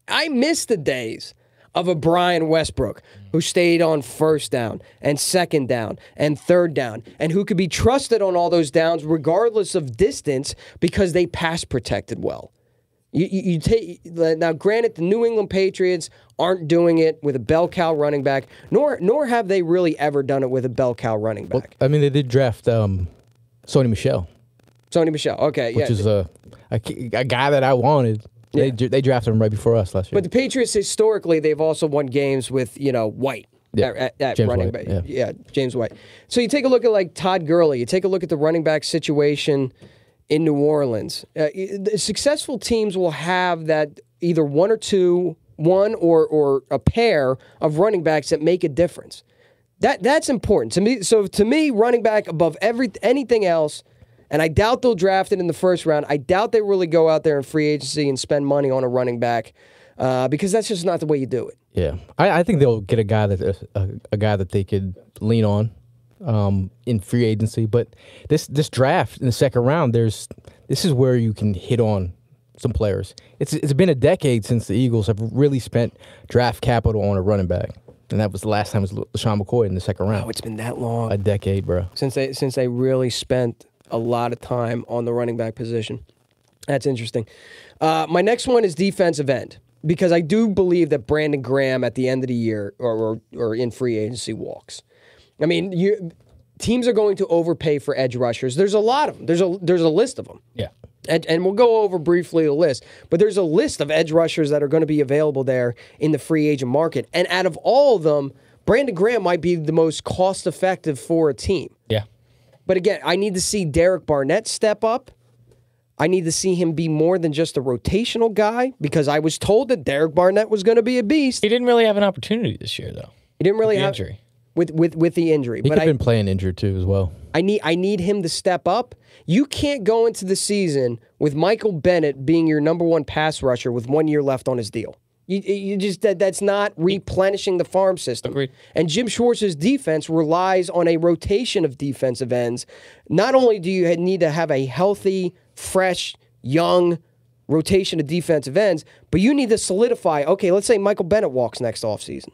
I miss the days of a Brian Westbrook who stayed on first down and second down and third down and who could be trusted on all those downs regardless of distance because they pass protected well. You take now. Granted, the New England Patriots aren't doing it with a bell cow running back, nor have they really ever done it with a bell cow running back. Well, I mean, they did draft Sony Michel. Sony Michel, okay, which is a guy that I wanted. Yeah. They drafted him right before us last year. But the Patriots historically, they've also won games with White. Yeah, at James running White, back. Yeah, James White. So you take a look at like Todd Gurley. You take a look at the running back situation in New Orleans. The successful teams will have that either one or a pair of running backs that make a difference. That's important to me. So to me, running back above anything else. And I doubt they'll draft it in the first round. I doubt they really go out there in free agency and spend money on a running back because that's just not the way you do it. Yeah, I think they'll get a guy that they could lean on in free agency. But this draft in the second round, this is where you can hit on some players. It's been a decade since the Eagles have really spent draft capital on a running back. And that was the last time it was LaShawn McCoy in the second round. Oh, it's been that long. A decade, bro. Since they really spent a lot of time on the running back position. That's interesting. My next one is defensive end, because I do believe that Brandon Graham at the end of the year or in free agency walks. I mean, teams are going to overpay for edge rushers. There's a lot of them. There's a list of them. Yeah. And we'll go over briefly the list, but there's a list of edge rushers that are going to be available there in the free agent market. And out of all of them, Brandon Graham might be the most cost-effective for a team. Yeah. But again, I need to see Derek Barnett step up. I need to see him be more than just a rotational guy, because I was told that Derek Barnett was going to be a beast. He didn't really have an opportunity this year, though. He didn't really have injury. With the injury. He could have been playing injured too as well. I need him to step up. You can't go into the season with Michael Bennett being your number one pass rusher with 1 year left on his deal. You just that's not replenishing the farm system. Agreed. And Jim Schwartz's defense relies on a rotation of defensive ends. Not only do you need to have a healthy, fresh, young rotation of defensive ends, but you need to solidify, okay, let's say Michael Bennett walks next offseason.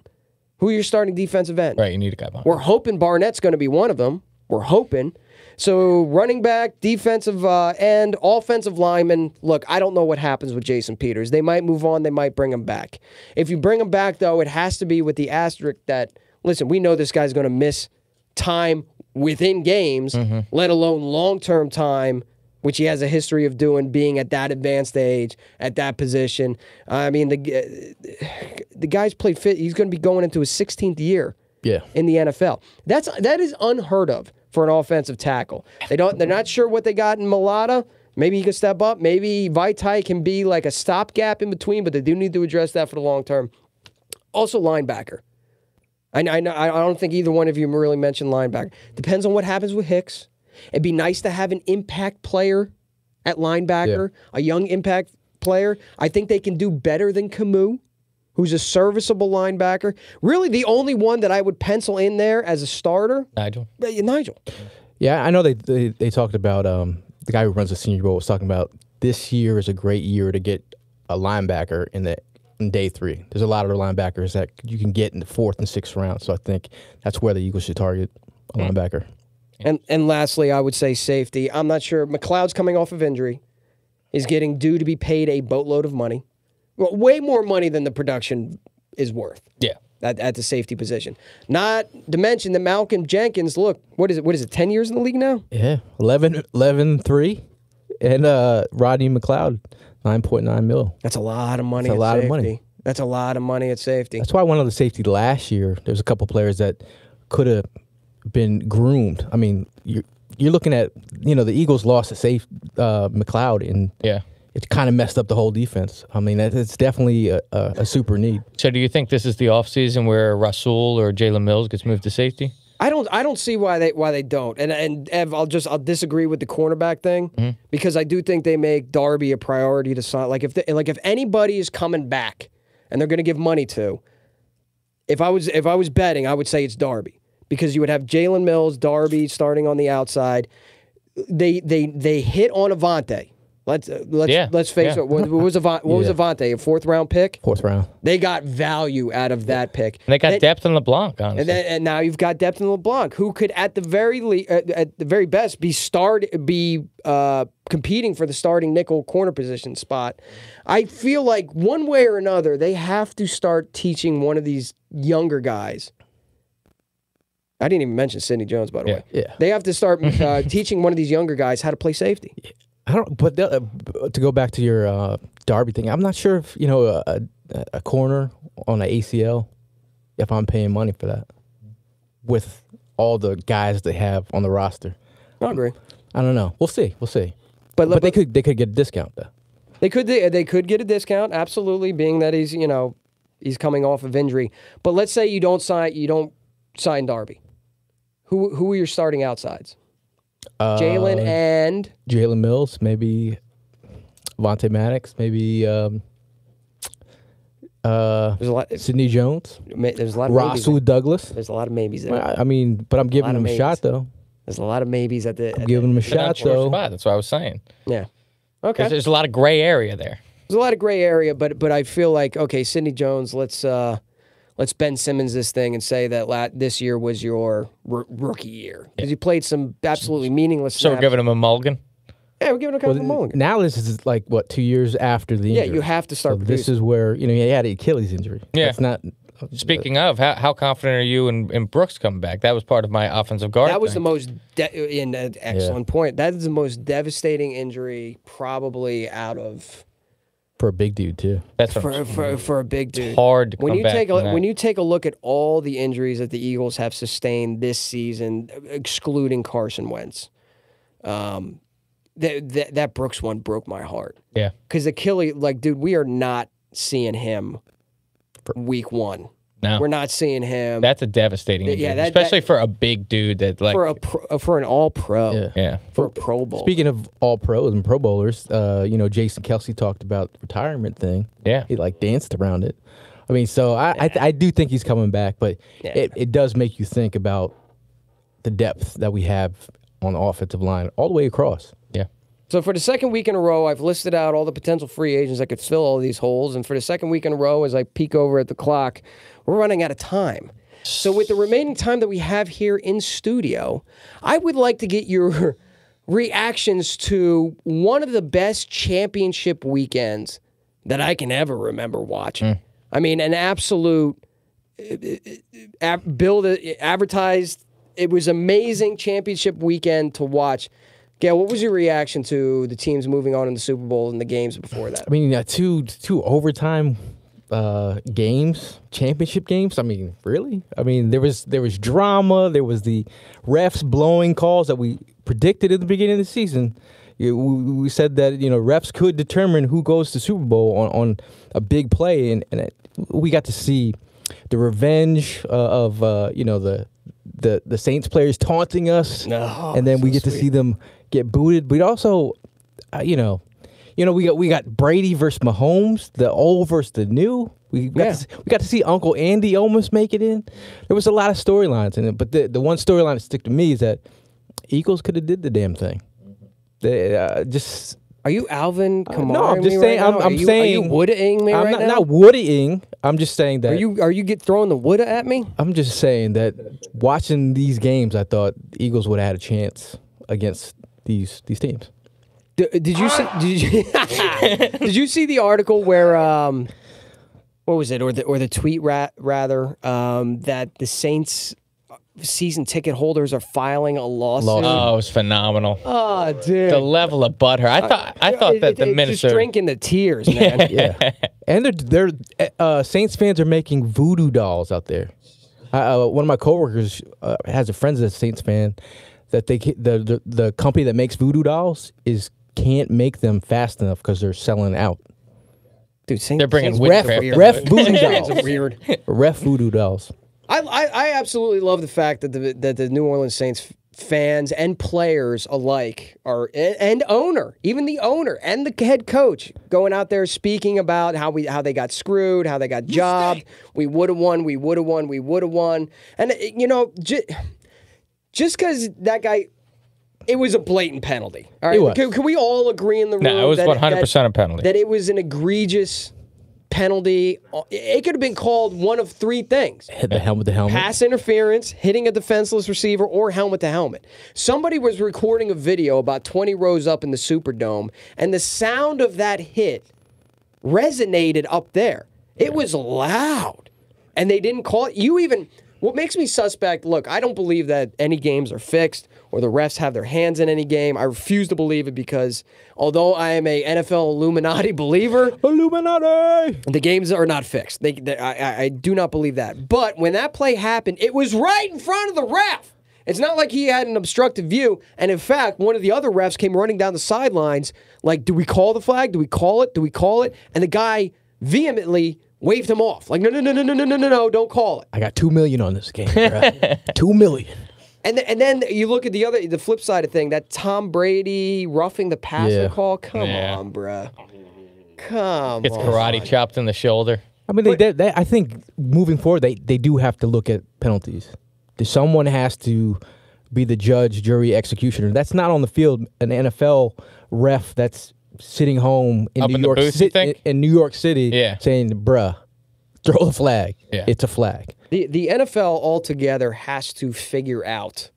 Who are your starting defensive end? Right, you need a guy behind. We're hoping Barnett's going to be one of them. We're hoping. So running back, defensive end, offensive lineman. Look, I don't know what happens with Jason Peters. They might move on. They might bring him back. If you bring him back, though, it has to be with the asterisk that, listen, we know this guy's going to miss time within games, let alone long-term time, which he has a history of doing, being at that advanced age, at that position. I mean, the guy's played fit. He's going to be going into his 16th year in the NFL. That is unheard of for an offensive tackle. They're not sure what they got in Mulata. Maybe he can step up. Maybe Vaitai can be like a stopgap in between, but they do need to address that for the long term. Also, linebacker. I don't think either one of you really mentioned linebacker. Depends on what happens with Hicks. It'd be nice to have an impact player at linebacker, a young impact player. I think they can do better than Camus, who's a serviceable linebacker. Really, the only one that I would pencil in there as a starter, Nigel. Nigel. Yeah, I know they talked about the guy who runs the Senior Bowl was talking about this year is a great year to get a linebacker in day 3. There's a lot of linebackers that you can get in the 4th and 6th round. So I think that's where the Eagles should target a linebacker. And lastly, I would say safety. I'm not sure. McLeod's coming off of injury. He's getting due to be paid a boatload of money. Well, way more money than the production is worth. Yeah. at the safety position. Not to mention that Malcolm Jenkins, look, what is it, 10 years in the league now? Yeah, 11-3. And Rodney McLeod, $9.9 million. That's a lot of money. That's a lot safety. of money. That's a lot of money at safety. That's why one of the safety last year, there's a couple players that could have been groomed. I mean, you're looking at, the Eagles lost to McLeod, and it kind of messed up the whole defense. I mean, it's definitely a super need. So do you think this is the offseason where Rasul or Jalen Mills gets moved to safety? I don't see why they don't. And Ev, I'll disagree with the cornerback thing because I do think they make Darby a priority to sign. Like if anybody is coming back and they're going to give money to, if I was betting, I would say it's Darby because you would have Jalen Mills, Darby starting on the outside. They hit on Avante. Let's face it. What was Avante? A 4th round pick? 4th round. They got value out of that pick. And they got depth in LeBlanc, honestly. And now you've got depth in LeBlanc, who could at the very best be competing for the starting nickel corner position spot. I feel like one way or another they have to start teaching one of these younger guys. I didn't even mention Sidney Jones, by the way. Yeah. They have to start teaching one of these younger guys how to play safety. But to go back to your Darby thing, I'm not sure if a corner on an ACL, if I'm paying money for that, with all the guys they have on the roster. I agree. I don't know. We'll see. But they could get a discount though. They could get a discount, absolutely, being that he's coming off of injury. But let's say you don't sign Darby. Who are your starting outsides? Jalen Mills, maybe Vontae Maddox, maybe Sidney Jones. There's a lot of Rasul Douglas. There's a lot of maybes there. I mean, but I'm giving him a shot though. There's a lot of maybes at the. I'm giving him a shot though. That's what I was saying. Yeah. Okay. There's a lot of gray area there. There's a lot of gray area, but I feel like Sidney Jones. Let's Ben Simmons this thing and say that this year was your rookie year because you played some absolutely meaningless. So we're giving him a mulligan. Yeah, we're giving him a mulligan. Now this is like 2 years after the injury. Yeah, you have to start. So this is where he had an Achilles injury. Yeah, that's not. Speaking of, how confident are you in Brooks coming back? That was part of my offensive guard. That was the most excellent point. That is the most devastating injury probably out of. For a big dude too. That's for a big dude. It's hard to come back when you take a look at all the injuries that the Eagles have sustained this season, excluding Carson Wentz, that Brooks one broke my heart. Yeah, because Achilles, dude, we are not seeing him week 1. No, we're not seeing him. That's a devastating injury, especially for a big dude that for an All-Pro. Yeah, for a Pro Bowl. Speaking of All Pros and Pro Bowlers, Jason Kelsey talked about the retirement thing. Yeah, he danced around it. I mean, so I do think he's coming back, but it does make you think about the depth that we have on the offensive line all the way across. Yeah. So for the second week in a row, I've listed out all the potential free agents that could fill all these holes. And for the second week in a row, as I peek over at the clock, we're running out of time. So with the remaining time that we have here in studio, I would like to get your reactions to one of the best championship weekends that I can ever remember watching. I mean, an absolute advertised. It was amazing championship weekend to watch. Gail, what was your reaction to the teams moving on in the Super Bowl and the games before that? I mean, two overtime games, championship games. I mean, really? I mean, there was drama. There was the refs blowing calls that we predicted at the beginning of the season. We said that refs could determine who goes to Super Bowl on a big play, and we got to see the revenge of the Saints players taunting us, and then we get to see them get booted. But also, we got Brady versus Mahomes, the old versus the new. We got to see Uncle Andy almost make it in. There was a lot of storylines in it, but the one storyline that stick to me is that Eagles could have did the damn thing. Are you Alvin Kamara? No, I'm just saying. I'm saying. Are you wooding me right now? I'm not wooding. I'm just saying that. Are you throwing the wood at me? I'm just saying that watching these games, I thought the Eagles would have had a chance against these teams. Did you see? Did you see the article where what was it, or the tweet rather, that the Saints season ticket holders are filing a lawsuit. Oh, it was phenomenal. Oh, dude. The level of butthurt. I thought that the Minnesota just drinking the tears, man. Yeah. And they're Saints fans are making voodoo dolls out there. One of my coworkers has a friend that's a Saints fan. That the company that makes voodoo dolls can't make them fast enough because they're selling out. Dude, they're bringing ref voodoo dolls. dolls. Weird. Ref voodoo dolls. I absolutely love the fact that the New Orleans Saints fans and players alike and owner, even the owner and the head coach, going out there speaking about how they got screwed, how they got jobbed. We would have won. We would have won. We would have won. And just because that guy, it was a blatant penalty. All right, can we all agree in the room? No, it was 100% a penalty. That it was an egregious penalty. It could have been called one of three things: Hit the helmet, pass interference, hitting a defenseless receiver, or helmet to helmet. Somebody was recording a video about 20 rows up in the Superdome, and the sound of that hit resonated up there. It was loud, and they didn't call it. What makes me suspect, look, I don't believe that any games are fixed or the refs have their hands in any game. I refuse to believe it because although I am a NFL Illuminati believer, the games are not fixed. I do not believe that. But when that play happened, it was right in front of the ref. It's not like he had an obstructive view. And in fact, one of the other refs came running down the sidelines like, do we call the flag? Do we call it? Do we call it? And the guy vehemently waved him off. Like, no, don't call it. I got $2 million on this game, bro. $2 million. And then you look at the flip side of thing, that Tom Brady roughing the passer call. Come on, bruh. Come Gets on. karate chopped in the shoulder. I mean, I think moving forward, they do have to look at penalties. Someone has to be the judge, jury, executioner. That's not on the field. An NFL ref that's sitting home in New York City, saying, "Bruh, throw the flag." Yeah. It's a flag. The NFL altogether has to figure out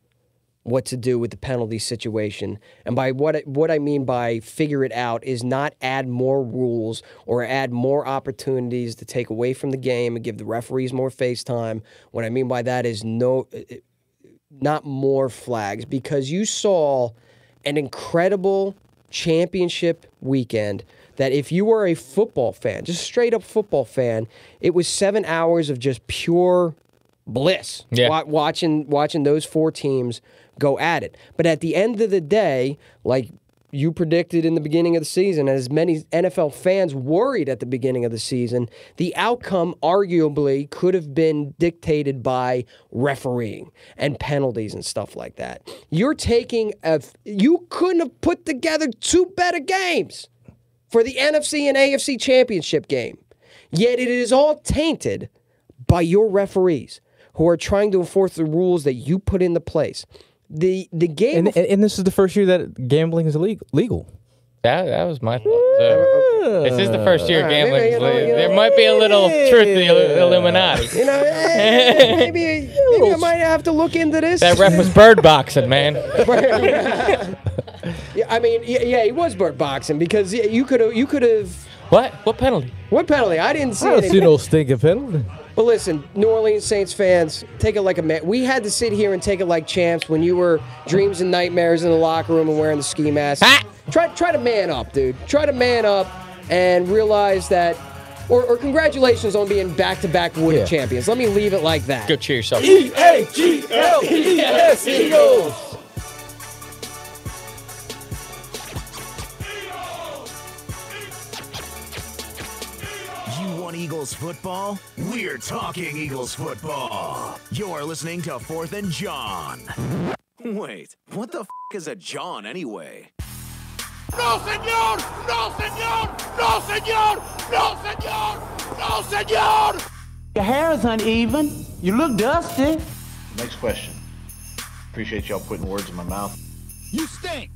what to do with the penalty situation. And by what I mean by figure it out is not add more rules or add more opportunities to take away from the game and give the referees more face time. What I mean by that is not more flags, because you saw an incredible championship weekend that if you were a football fan, just straight up football fan, it was 7 hours of just pure bliss watching those four teams go at it. But at the end of the day, like you predicted in the beginning of the season, as many NFL fans worried at the beginning of the season, the outcome arguably could have been dictated by refereeing and penalties and stuff like that. You couldn't have put together two better games for the NFC and AFC championship game. Yet it is all tainted by your referees who are trying to enforce the rules that you put into place. The game, and this is the first year that gambling is legal. That was my thought. This is the first year gambling is legal. There might be a little truth to the Illuminati. Maybe I might have to look into this. That ref was bird boxing, man. He was bird boxing because you could have. What? What penalty? What penalty? I didn't see I don't anything. see no stinking penalty. But listen, New Orleans Saints fans, take it like a man. We had to sit here and take it like champs when you were dreams and nightmares in the locker room and wearing the ski mask. Try to man up, dude. Try to man up and realize that, or congratulations on being back-to-back Woody champions. Let me leave it like that. Go cheer yourself. EAGLES, Eagles. Eagles football? We're talking Eagles football. You're listening to 4th and John. Wait, what the is a John anyway? No, senor! No, senor! No, senor! No, senor! No, senor! Your hair is uneven. You look dusty. Next question. Appreciate y'all putting words in my mouth. You stink!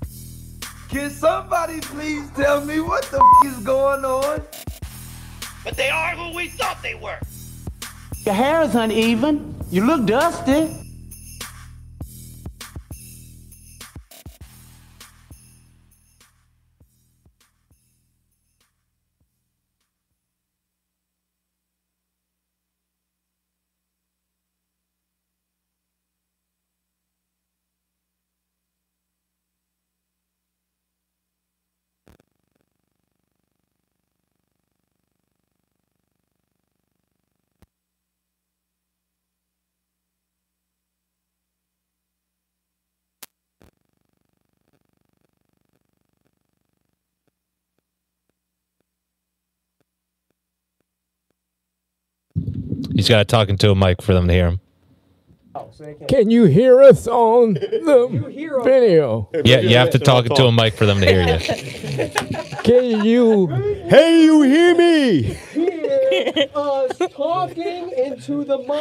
Can somebody please tell me what the is going on? But they are who we thought they were. Your hair is uneven. You look dusty. He's got to talk into a mic for them to hear him. Can you hear us on the video? Yeah, you have to talk into a mic for them to hear you. Can you? Hey, you hear me? Hear us talking into the mic.